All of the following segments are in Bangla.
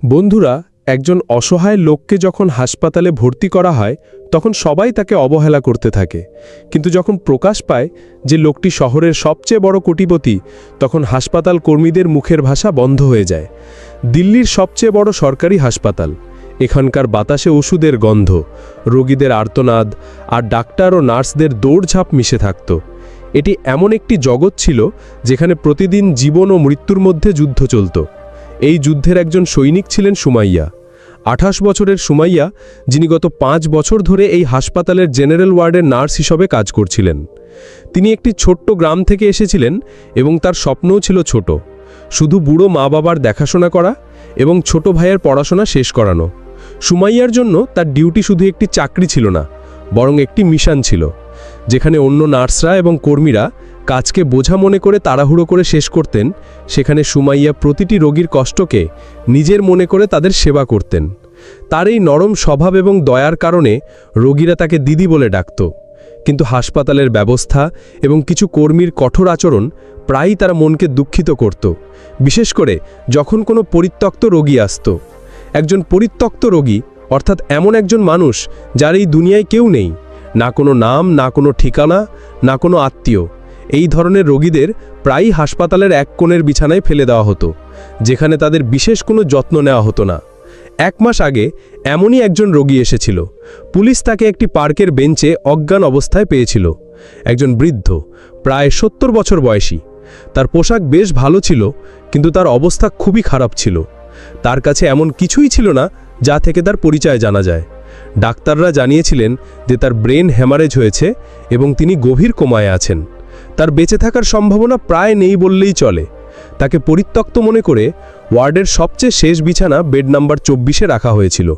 বন্ধুরা, একজন অসহায় লোককে যখন হাসপাতালে ভর্তি করা হয় তখন সবাই তাকে অবহেলা করতে থাকে, কিন্তু যখন প্রকাশ পায় যে লোকটি শহরের সবচেয়ে বড় কোটিপতি, তখন হাসপাতাল কর্মীদের মুখের ভাষা বন্ধ হয়ে যায়। দিল্লির সবচেয়ে বড় সরকারি হাসপাতাল, এখানকার বাতাসে ওষুধের গন্ধ, রোগীদের আর্তনাদ আর ডাক্তার ও নার্সদের দৌড়ঝাঁপ মিশে থাকত। এটি এমন একটি জগৎ ছিল যেখানে প্রতিদিন জীবন ও মৃত্যুর মধ্যে যুদ্ধ চলত। এই যুদ্ধের একজন সৈনিক ছিলেন সুমাইয়া। 28 বছরের সুমাইয়া, যিনি গত 5 বছর ধরে এই হাসপাতালের জেনারেল ওয়ার্ডের নার্স হিসেবে কাজ করছিলেন। তিনি একটি ছোট্ট গ্রাম থেকে এসেছিলেন এবং তার স্বপ্নও ছিল ছোট, শুধু বুড়ো মা বাবার দেখাশোনা করা এবং ছোট ভাইয়ের পড়াশোনা শেষ করানো। সুমাইয়ার জন্য তার ডিউটি শুধু একটি চাকরি ছিল না, বরং একটি মিশন ছিল, যেখানে অন্য নার্সরা এবং কর্মীরা কাজকে বোঝা মনে করে তাড়াহুড়ো করে শেষ করতেন, সেখানে সুমাইয়া প্রতিটি রোগীর কষ্টকে নিজের মনে করে তাদের সেবা করতেন। তার এই নরম স্বভাব এবং দয়ার কারণে রোগীরা তাকে দিদি বলে ডাকত। কিন্তু হাসপাতালের ব্যবস্থা এবং কিছু কর্মীর কঠোর আচরণ প্রায়ই তার মনকে দুঃখিত করত, বিশেষ করে যখন কোনো পরিত্যক্ত রোগী আসত। একজন পরিত্যক্ত রোগী অর্থাৎ এমন একজন মানুষ যার এই দুনিয়ায় কেউ নেই, না কোনো নাম, না কোনো ঠিকানা, না কোনো আত্মীয়। এই ধরনের রোগীদের প্রায়ই হাসপাতালের এক কোণের বিছানায় ফেলে দেওয়া হতো, যেখানে তাদের বিশেষ কোনো যত্ন নেওয়া হতো না। 1 মাস আগে এমনই একজন রোগী এসেছিল। পুলিশ তাকে একটি পার্কের বেঞ্চে অজ্ঞান অবস্থায় পেয়েছিল। একজন বৃদ্ধ, প্রায় 70 বছর বয়সী। তার পোশাক বেশ ভালো ছিল, কিন্তু তার অবস্থা খুবই খারাপ ছিল। তার কাছে এমন কিছুই ছিল না যা থেকে তার পরিচয় জানা যায়। ডাক্তাররা জানিয়েছিলেন যে তার ব্রেন হ্যামারেজ হয়েছে এবং তিনি গভীর কোমায় আছেন। তার বেঁচে থাকার সম্ভাবনা প্রায় নেই বললেই চলে। তাকে পরিত্যক্ত মনে করে ওয়ার্ডের সবচেয়ে শেষ বিছানা বেড নাম্বার 24-এ রাখা হয়েছিল।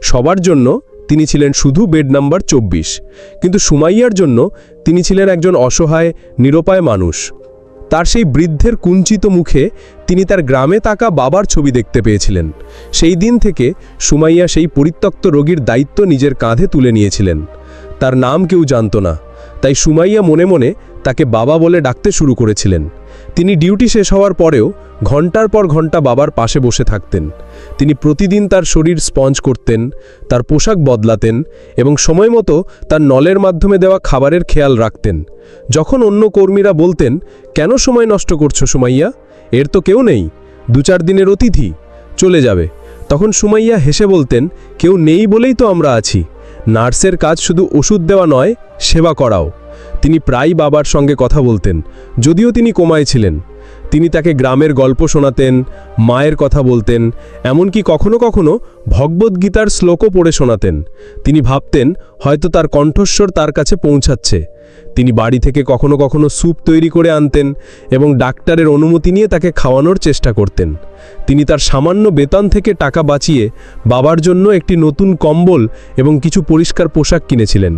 সবার জন্য তিনি ছিলেন শুধু বেড নাম্বার 24, কিন্তু সুমাইয়ার জন্য তিনি ছিলেন একজন অসহায়, নিরুপায় মানুষ। তার সেই বৃদ্ধের কুঞ্চিত মুখে তিনি তার গ্রামে থাকা বাবার ছবি দেখতে পেয়েছিলেন। সেই দিন থেকে সুমাইয়া সেই পরিত্যক্ত রোগীর দায়িত্ব নিজের কাঁধে তুলে নিয়েছিলেন। তার নাম কেউ জানত না, তাই সুমাইয়া মনে মনে তাকে বাবা বলে ডাকতে শুরু করেছিলেন। তিনি ডিউটি শেষ হওয়ার পরেও ঘন্টার পর ঘন্টা বাবার পাশে বসে থাকতেন। তিনি প্রতিদিন তার শরীর স্পঞ্জ করতেন, তার পোশাক বদলাতেন এবং সময় মতো তার নলের মাধ্যমে দেওয়া খাবারের খেয়াল রাখতেন। যখন অন্য কর্মীরা বলতেন, কেন সময় নষ্ট করছো সুমাইয়া, এর তো কেউ নেই, 2-4 দিনের অতিথি, চলে যাবে, তখন সুমাইয়া হেসে বলতেন, কেউ নেই বলেই তো আমরা আছি। নার্সের কাজ শুধু ওষুধ দেওয়া নয়, সেবা করাও। তিনি প্রায়ই বাবার সঙ্গে কথা বলতেন, যদিও তিনি কোমায় ছিলেন। তিনি তাকে গ্রামের গল্প শোনাতেন, মায়ের কথা বলতেন, এমনকি কখনো কখনো ভগবদ্গীতার শ্লোকও পড়ে শোনাতেন। তিনি ভাবতেন হয়তো তার কণ্ঠস্বর তার কাছে পৌঁছাচ্ছে। তিনি বাড়ি থেকে কখনো কখনো স্যুপ তৈরি করে আনতেন এবং ডাক্তারের অনুমতি নিয়ে তাকে খাওয়ানোর চেষ্টা করতেন। তিনি তার সামান্য বেতন থেকে টাকা বাঁচিয়ে বাবার জন্য একটি নতুন কম্বল এবং কিছু পরিষ্কার পোশাক কিনেছিলেন।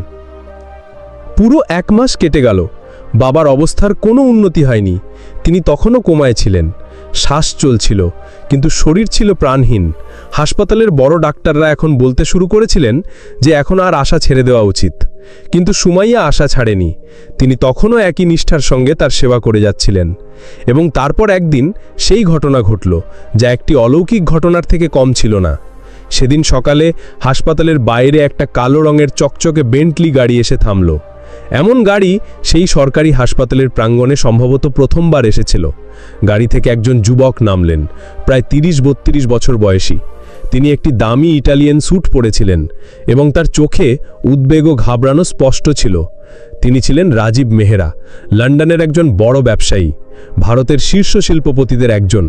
পুরো 1 মাস কেটে গেল, বাবার অবস্থার কোনো উন্নতি হয়নি। তিনি তখনও কোমায় ছিলেন, শ্বাস চলছিল, কিন্তু শরীর ছিল প্রাণহীন। হাসপাতালের বড় ডাক্তাররা এখন বলতে শুরু করেছিলেন যে এখন আর আশা ছেড়ে দেওয়া উচিত, কিন্তু সুমাইয়া আশা ছাড়েনি। তিনি তখনও একই নিষ্ঠার সঙ্গে তার সেবা করে যাচ্ছিলেন। এবং তারপর একদিন সেই ঘটনা ঘটল, যা একটি অলৌকিক ঘটনার থেকে কম ছিল না। সেদিন সকালে হাসপাতালের বাইরে একটা কালো রঙের চকচকে বেন্টলি গাড়ি এসে থামল। এমন গাড়ি সেই সরকারি হাসপাতালের প্রাঙ্গণে সম্ভবত প্রথমবার এসেছিল। গাড়ি থেকে একজন যুবক নামলেন, প্রায় 30-32 বছর বয়সী। তিনি একটি দামি ইটালিয়ান স্যুট পরেছিলেন এবং তার চোখে উদ্বেগ ও ঘাবড়ানো স্পষ্ট ছিল। তিনি ছিলেন রাজীব মেহরা, লন্ডনের একজন বড় ব্যবসায়ী, ভারতের শীর্ষ শিল্পপতিদের একজন।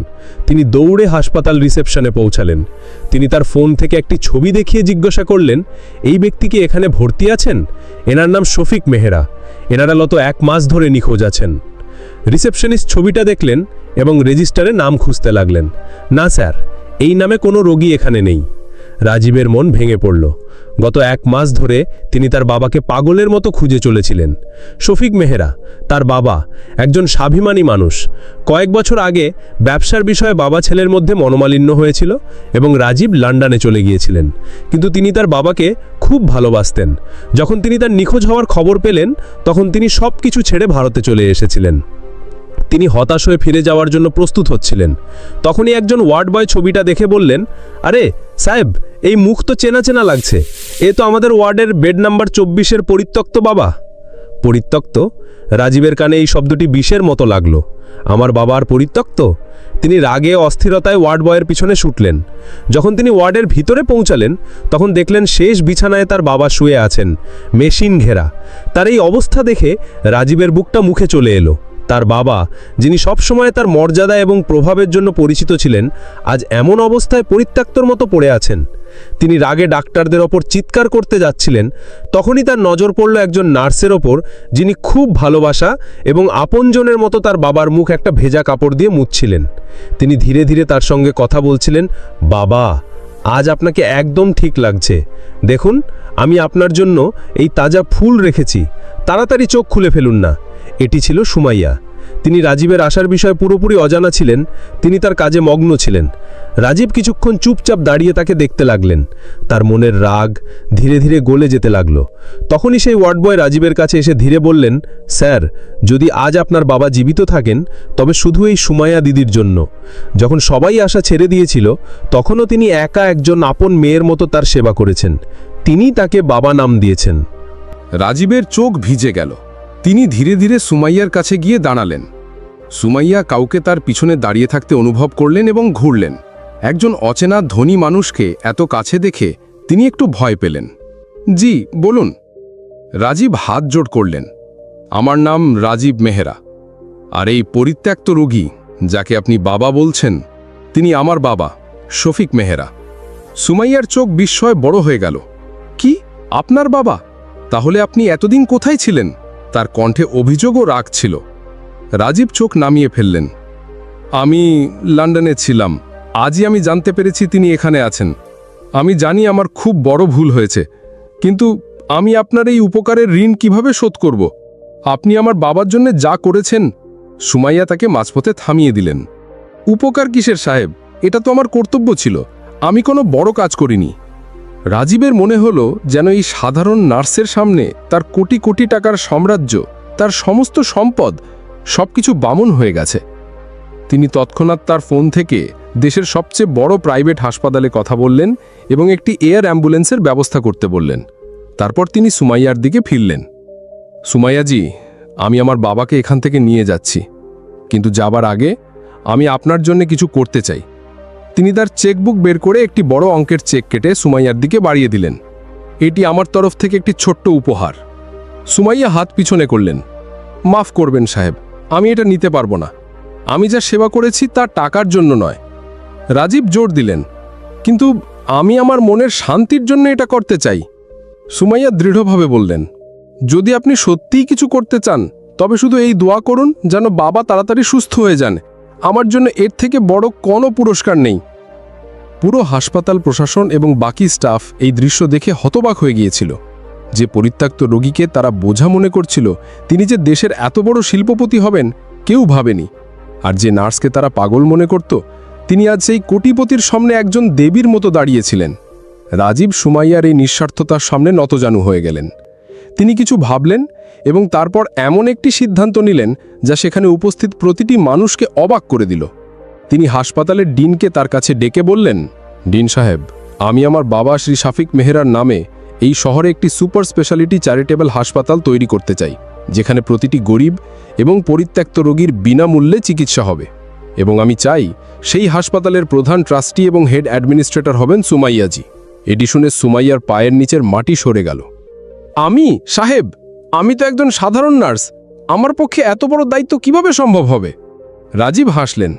তিনি দৌড়ে হাসপাতাল রিসেপশনে পৌঁছালেন। তিনি তার ফোন থেকে একটি ছবি দেখিয়ে জিজ্ঞাসা করলেন, এই ব্যক্তি কি এখানে ভর্তি আছেন? এনার নাম শফিক মেহরা, এনারা গত 1 মাস ধরে নিখোঁজ আছেন। রিসেপশনিস্ট ছবিটা দেখলেন এবং রেজিস্টারে নাম খুঁজতে লাগলেন। না স্যার, এই নামে কোনো রোগী এখানে নেই। রাজীবের মন ভেঙে পড়ল। গত 1 মাস ধরে তিনি তার বাবাকে পাগলের মতো খুঁজে চলেছিলেন। শফিক মেহরা, তার বাবা, একজন স্বাভিমানী মানুষ। কয়েক বছর আগে ব্যবসার বিষয়ে বাবা ছেলের মধ্যে মনোমালিন্য হয়েছিল এবং রাজীব লন্ডনে চলে গিয়েছিলেন, কিন্তু তিনি তার বাবাকে খুব ভালোবাসতেন। যখন তিনি তার নিখোঁজ হওয়ার খবর পেলেন, তখন তিনি সব কিছু ছেড়ে ভারতে চলে এসেছিলেন। তিনি হতাশ হয়ে ফিরে যাওয়ার জন্য প্রস্তুত হচ্ছিলেন। তখনই একজন ওয়ার্ড বয় ছবিটা দেখে বললেন, আরে সাহেব, এই মুখ তো চেনা চেনা লাগছে, এ তো আমাদের ওয়ার্ডের বেড নাম্বার 24-এর পরিত্যক্ত বাবা। পরিত্যক্ত? রাজীবের কানে এই শব্দটি বিষের মতো লাগলো। আমার বাবার পরিত্যক্ত? তিনি রাগে অস্থিরতায় ওয়ার্ড বয়ের পিছনে ছুটলেন। যখন তিনি ওয়ার্ডের ভিতরে পৌঁছালেন তখন দেখলেন শেষ বিছানায় তার বাবা শুয়ে আছেন, মেশিন ঘেরা। তার এই অবস্থা দেখে রাজীবের বুকটা মুখে চলে এলো। তার বাবা, যিনি সবসময় তার মর্যাদা এবং প্রভাবের জন্য পরিচিত ছিলেন, আজ এমন অবস্থায় পরিত্যক্তর মতো পড়ে আছেন। তিনি রাগে ডাক্তারদের ওপর চিৎকার করতে যাচ্ছিলেন, তখনই তার নজর পড়ল একজন নার্সের ওপর, যিনি খুব ভালোবাসা এবং আপনজনের মতো তার বাবার মুখ একটা ভেজা কাপড় দিয়ে মুছছিলেন। তিনি ধীরে ধীরে তার সঙ্গে কথা বলছিলেন, বাবা, আজ আপনাকে একদম ঠিক লাগছে। দেখুন, আমি আপনার জন্য এই তাজা ফুল রেখেছি, তাড়াতাড়ি চোখ খুলে ফেলুন না। এটি ছিল সুমাইয়া। তিনি রাজীবের আসার বিষয়ে পুরোপুরি অজানা ছিলেন। তিনি তার কাজে মগ্ন ছিলেন। রাজীব কিছুক্ষণ চুপচাপ দাঁড়িয়ে তাকে দেখতে লাগলেন। তার মনের রাগ ধীরে ধীরে গলে যেতে লাগলো। তখনই সেই ওয়ার্ড বয় রাজীবের কাছে এসে ধীরে বললেন, স্যার, যদি আজ আপনার বাবা জীবিত থাকেন তবে শুধু এই সুমাইয়া দিদির জন্য। যখন সবাই আশা ছেড়ে দিয়েছিল তখনও তিনি একা একজন আপন মেয়ের মতো তার সেবা করেছেন। তিনি তাকে বাবা নাম দিয়েছেন। রাজীবের চোখ ভিজে গেল। তিনি ধীরে ধীরে সুমাইয়ার কাছে গিয়ে দাঁড়ালেন। সুমাইয়া কাউকে তার পিছনে দাঁড়িয়ে থাকতে অনুভব করলেন এবং ঘুরলেন। একজন অচেনা ধনী মানুষকে এত কাছে দেখে তিনি একটু ভয় পেলেন। জি, বলুন। রাজীব হাত জোড় করলেন। আমার নাম রাজীব মেহরা, আর এই পরিত্যক্ত রোগী যাকে আপনি বাবা বলছেন, তিনি আমার বাবা শফিক মেহরা। সুমাইয়ার চোখ বিস্ময় বড় হয়ে গেল। কি, আপনার বাবা? তাহলে আপনি এতদিন কোথায় ছিলেন? তার কণ্ঠে অভিযোগ ও রাগ ছিল। রাজীব চোখ নামিয়ে ফেললেন। আমি লন্ডনে ছিলাম। আজই আমি জানতে পেরেছি তিনি এখানে আছেন। আমি জানি আমার খুব বড় ভুল হয়েছে, কিন্তু আমি আপনার এই উপকারের ঋণ কিভাবে শোধ করব? আপনি আমার বাবার জন্য যা করেছেন। সুমাইয়া তাকে মাঝপথে থামিয়ে দিলেন। উপকার কিসের সাহেব? এটা তো আমার কর্তব্য ছিল। আমি কোনো বড় কাজ করিনি। রাজীবের মনে হলো যেন এই সাধারণ নার্সের সামনে তার কোটি কোটি টাকার সাম্রাজ্য, তার সমস্ত সম্পদ, সবকিছু বামন হয়ে গেছে। তিনি তৎক্ষণাৎ তার ফোন থেকে দেশের সবচেয়ে বড় প্রাইভেট হাসপাতালে কথা বললেন এবং একটি এয়ার অ্যাম্বুলেন্সের ব্যবস্থা করতে বললেন। তারপর তিনি সুমাইয়ার দিকে ফিরলেন। সুমাইয়াজি, আমি আমার বাবাকে এখান থেকে নিয়ে যাচ্ছি, কিন্তু যাবার আগে আমি আপনার জন্য কিছু করতে চাই। তিনি তার চেকবুক বের করে একটি বড় অঙ্কের চেক কেটে সুমাইয়ার দিকে বাড়িয়ে দিলেন। এটি আমার তরফ থেকে একটি ছোট্ট উপহার। সুমাইয়া হাত পিছনে করলেন। মাফ করবেন সাহেব, আমি এটা নিতে পারবো না। আমি যা সেবা করেছি তা টাকার জন্য নয়। রাজীব জোর দিলেন, কিন্তু আমি আমার মনের শান্তির জন্য এটা করতে চাই। সুমাইয়া দৃঢ়ভাবে বললেন, যদি আপনি সত্যিই কিছু করতে চান তবে শুধু এই দোয়া করুন যেন বাবা তাড়াতাড়ি সুস্থ হয়ে যান। আমার জন্য এর থেকে বড় কোনো পুরস্কার নেই। পুরো হাসপাতাল প্রশাসন এবং বাকি স্টাফ এই দৃশ্য দেখে হতবাক হয়ে গিয়েছিল। যে পরিত্যক্ত রোগীকে তারা বোঝা মনে করছিল, তিনি যে দেশের এত বড় শিল্পপতি হবেন কেউ ভাবেনি। আর যে নার্সকে তারা পাগল মনে করত, তিনি আজ সেই কোটিপতির সামনে একজন দেবীর মতো দাঁড়িয়েছিলেন। রাজীব সুমাইয়ার এই নিঃস্বার্থতার সামনে নতজানু হয়ে গেলেন। তিনি কিছু ভাবলেন এবং তারপর এমন একটি সিদ্ধান্ত নিলেন যা সেখানে উপস্থিত প্রতিটি মানুষকে অবাক করে দিল। তিনি হাসপাতালের ডিনকে তার কাছে ডেকে বললেন, ডিন সাহেব, আমি আমার বাবা শ্রী শফিক মেহরার নামে এই শহরে একটি সুপার স্পেশালিটি চ্যারিটেবল হাসপাতাল তৈরি করতে চাই, যেখানে প্রতিটি গরিব এবং পরিত্যক্ত রোগীর বিনামূল্যে চিকিৎসা হবে। এবং আমি চাই সেই হাসপাতালের প্রধান ট্রাস্টি এবং হেড অ্যাডমিনিস্ট্রেটর হবেন সুমাইয়াজি। এটি শুনে সুমাইয়ার পায়ের নিচের মাটি সরে গেল। আমি সাহেব, আমি তো একজন সাধারণ নার্স। আমার পক্ষে এত বড় দায়িত্ব কিভাবে সম্ভব হবে? রাজীব হাসলেন।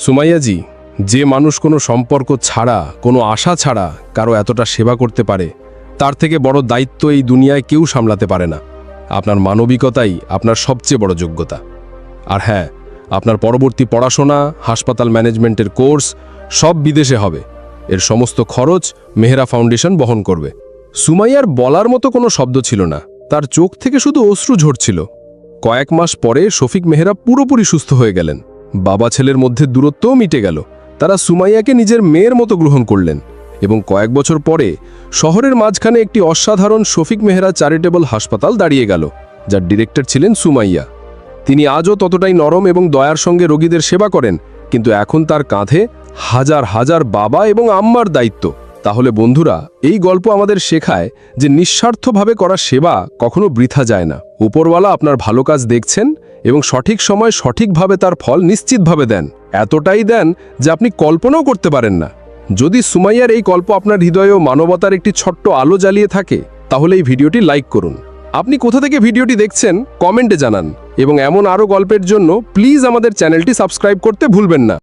সুমাইয়াজি, যে মানুষ কোনো সম্পর্ক ছাড়া, কোনো আশা ছাড়া কারো এতটা সেবা করতে পারে, তার থেকে বড় দায়িত্ব এই দুনিয়ায় কেউ সামলাতে পারে না। আপনার মানবিকতাই আপনার সবচেয়ে বড় যোগ্যতা। আর হ্যাঁ, আপনার পরবর্তী পড়াশোনা, হাসপাতাল ম্যানেজমেন্টের কোর্স সব বিদেশে হবে। এর সমস্ত খরচ মেহরা ফাউন্ডেশন বহন করবে। সুমাইয়ার বলার মতো কোনো শব্দ ছিল না, তার চোখ থেকে শুধু অশ্রু ঝরছিল। কয়েক মাস পরে শফিক মেহরা পুরোপুরি সুস্থ হয়ে গেলেন। বাবা ছেলের মধ্যে দূরত্বও মিটে গেল। তারা সুমাইয়াকে নিজের মেয়ের মতো গ্রহণ করলেন এবং কয়েক বছর পরে শহরের মাঝখানে একটি অসাধারণ শফিক মেহরা চ্যারিটেবল হাসপাতাল দাঁড়িয়ে গেল, যার ডিরেক্টর ছিলেন সুমাইয়া। তিনি আজও ততটাই নরম এবং দয়ার সঙ্গে রোগীদের সেবা করেন, কিন্তু এখন তার কাঁধে হাজার হাজার বাবা এবং আম্মার দায়িত্ব। তাহলে বন্ধুরা, এই গল্প আমাদের শেখায় যে নিঃস্বার্থভাবে করা সেবা কখনো বৃথা যায় না। উপরওয়ালা আপনার ভালো কাজ দেখছেন এবং সঠিক সময় সঠিকভাবে তার ফল নিশ্চিতভাবে দেন। এতটাই দেন যে আপনি কল্পনাও করতে পারেন না। যদি সুমাইয়ার এই গল্প আপনার হৃদয়ে মানবতার একটি ছোট্ট আলো জ্বালিয়ে থাকে, তাহলে এই ভিডিওটি লাইক করুন। আপনি কোথা থেকে ভিডিওটি দেখছেন কমেন্টে জানান, এবং এমন আরও গল্পের জন্য প্লিজ আমাদের চ্যানেলটি সাবস্ক্রাইব করতে ভুলবেন না।